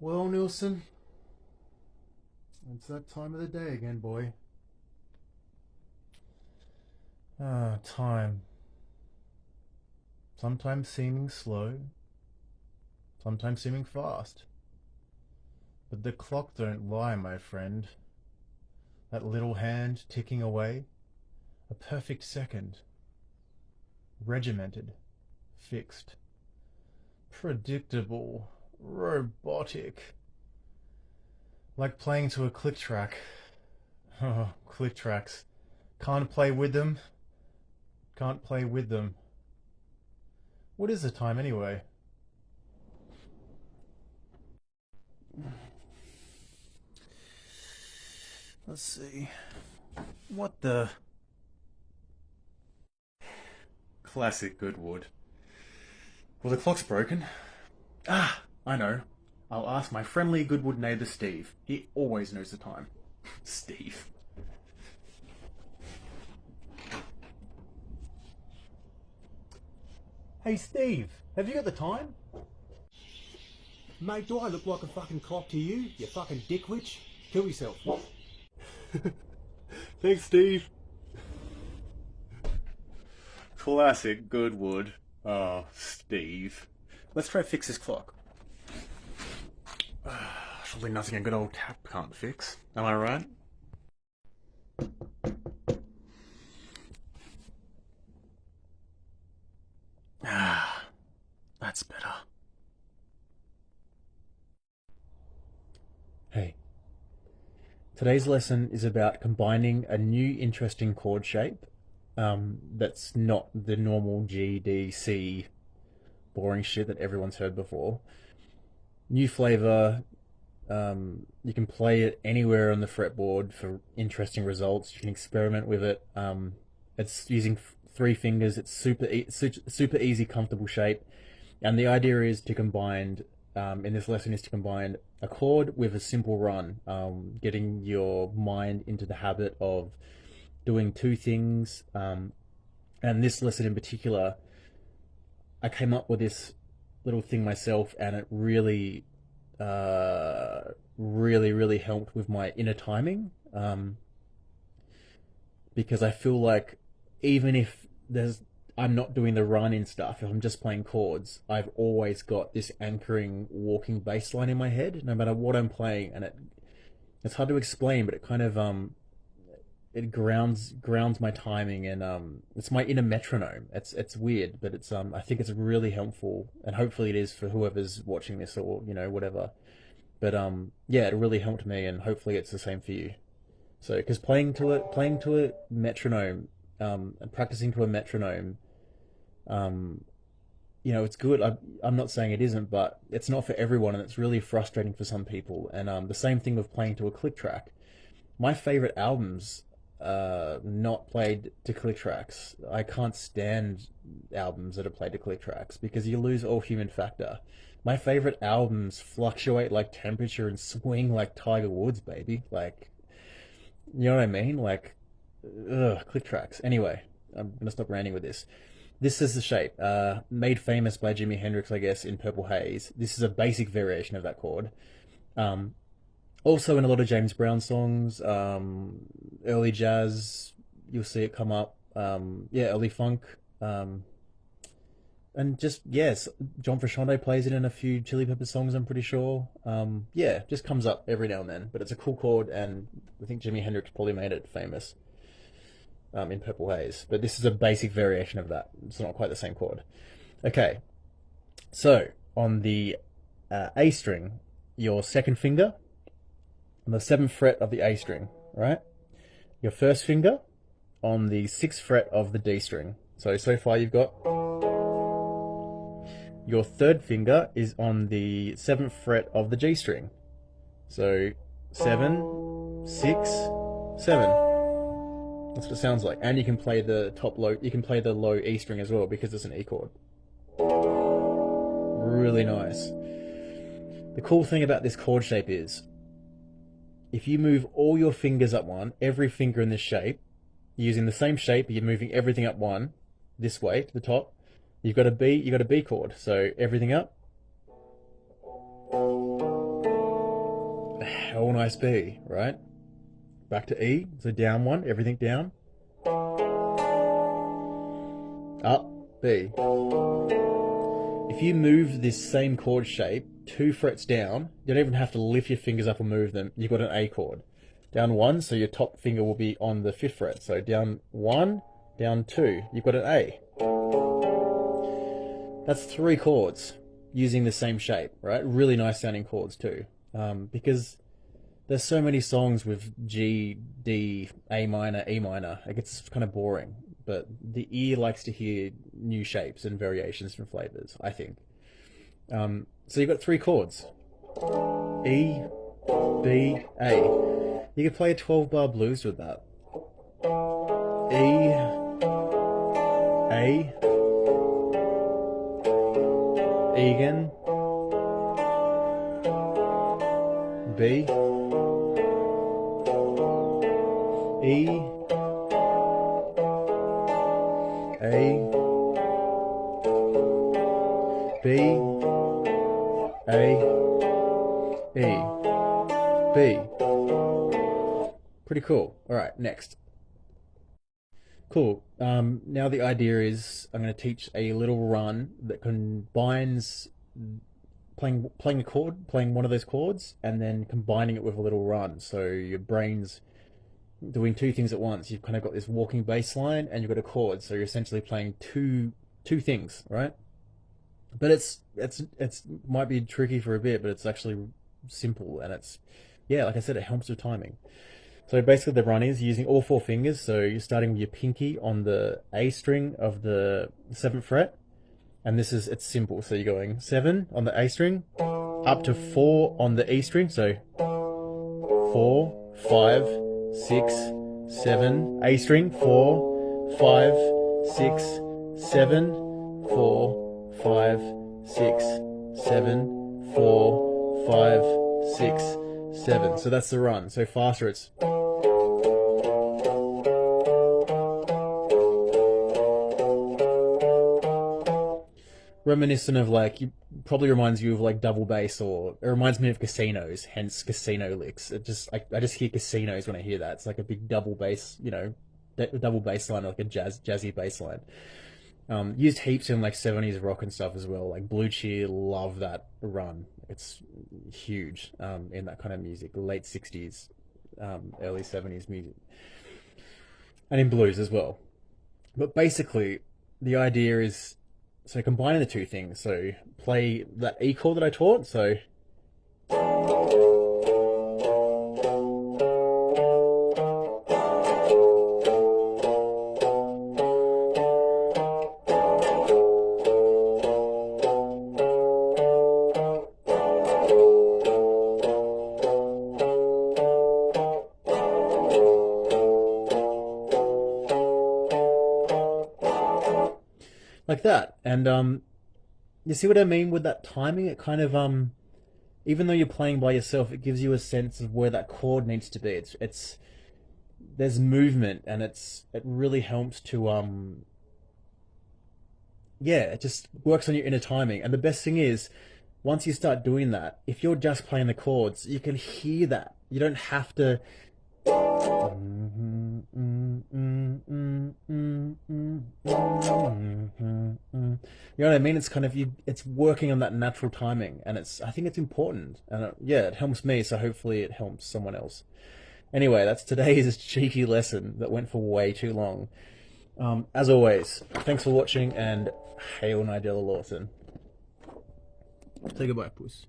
Well, Nilsson, it's that time of the day again, boy. Time. Sometimes seeming slow, sometimes seeming fast. But the clock don't lie, my friend. That little hand ticking away, a perfect second. Regimented, fixed, predictable, robotic. Like playing to a click track. Oh, click tracks. Can't play with them. Can't play with them. What is the time anyway? Let's see. What the? Classic Goodwood. Well, the clock's broken. Ah, I know. I'll ask my friendly Goodwood neighbour Steve. He always knows the time. Steve. Hey Steve, have you got the time? Mate, do I look like a fucking clock to you? You fucking dickwitch? Kill yourself. Thanks, Steve. Classic Goodwood. Oh, Steve. Let's try to fix this clock. Surely nothing a good old tap can't fix. Am I right? Ah, that's better. Hey, today's lesson is about combining a new interesting chord shape that's not the normal G, D, C boring shit that everyone's heard before. New flavor. You can play it anywhere on the fretboard for interesting results. You can experiment with it. It's using three fingers. It's super easy, comfortable shape. And the idea is to combine, in this lesson, is to combine a chord with a simple run, getting your mind into the habit of doing two things. And this lesson in particular, I came up with this little thing myself, and it really, really helped with my inner timing. Because I feel like even if I'm not doing the run in stuff, if I'm just playing chords, I've always got this anchoring walking bass line in my head, no matter what I'm playing, and it's hard to explain, but it kind of it grounds my timing, and it's my inner metronome. It's weird, but it's I think it's really helpful, and hopefully it is for whoever's watching this, or whatever. But yeah, it really helped me, and hopefully it's the same for you. So, because playing to a metronome, and practicing to a metronome, um, it's good. I'm not saying it isn't, but it's not for everyone, and it's really frustrating for some people. And the same thing with playing to a click track. My favorite albums, not played to click tracks. I can't stand albums that are played to click tracks because you lose all human factor. My favorite albums fluctuate like temperature and swing like Tiger Woods, baby. Like, you know what I mean? Like, ugh, click tracks. Anyway, I'm gonna stop ranting with this. This is the shape, made famous by Jimi Hendrix, I guess, in Purple Haze. This is a basic variation of that chord. Um, Also in a lot of James Brown songs, early jazz, you'll see it come up. Yeah, early funk. And just, yes, John Frusciante plays it in a few Chili Pepper songs, I'm pretty sure. Yeah, just comes up every now and then. But it's a cool chord, and I think Jimi Hendrix probably made it famous in Purple Haze. But this is a basic variation of that. It's not quite the same chord. Okay, so on the A string, your second finger on the 7th fret of the A string, right? Your first finger on the 6th fret of the D string. So far you've got... Your third finger is on the 7th fret of the G string. So 7, 6, 7. That's what it sounds like. And you can play the you can play the low E string as well because it's an E chord. Really nice. The cool thing about this chord shape is if you move all your fingers up one, every finger in this shape, You're using the same shape, but you're moving everything up one, this way to the top. You got a B chord, so everything up. All nice B, right? Back to E, so down one, everything down. Up, B. If you move this same chord shape 2 frets down, you don't even have to lift your fingers up or move them. You've got an A chord. Down one, so your top finger will be on the 5th fret. So down one, down two, you've got an A. That's 3 chords using the same shape, right? Really nice sounding chords too. Because there's so many songs with G, D, A minor, E minor. It gets kind of boring. But the ear likes to hear new shapes and variations and flavors, I think. So you've got 3 chords. E, B, A. You could play a 12-bar blues with that. E, A, E again, B, E, A, B, A, E, B. Pretty cool. All right, next. Cool. Now the idea is I'm going to teach a little run that combines playing a chord, playing one of those chords, and then combining it with a little run. So your brain's doing 2 things at once. You've kind of got this walking bass line, and you've got a chord. So you're essentially playing two things, right? But it's might be tricky for a bit, but it's actually simple, and it's yeah, like I said, it helps with timing. So basically the run is using all 4 fingers. So you're starting with your pinky on the A string of the 7th fret. And it's simple. So you're going 7 on the A string, up to 4 on the E string. So 4, 5, 6, 7, A string, 4, 5, 6, 7, 4, 5, 6, 7, 4, 5, 6, 7. So that's the run. So faster it's reminiscent of like probably reminds you of like double bass, or it reminds me of casinos, hence casino licks. I just hear casinos when I hear that. It's like a big double bass, double bass line, like a jazzy bass line. Used heaps in like 70s rock and stuff as well. Like Blue Cheer, love that run. It's huge in that kind of music, late 60s, early 70s music, and in blues as well. But basically, the idea is so combining the 2 things. So play that E chord that I taught. So like that. And you see what I mean with that timing? It kind of even though you're playing by yourself, it gives you a sense of where that chord needs to be. It's there's movement, and it really helps to yeah, it just works on your inner timing. And the best thing is, once you start doing that, if you're just playing the chords, you can hear that. You don't have to you know what I mean? It's kind of it's working on that natural timing, and I think it's important, and yeah, it helps me. So hopefully, it helps someone else. Anyway, that's today's cheeky lesson that went for way too long. As always, thanks for watching, and hail Nigella Lawson. Say goodbye, puss.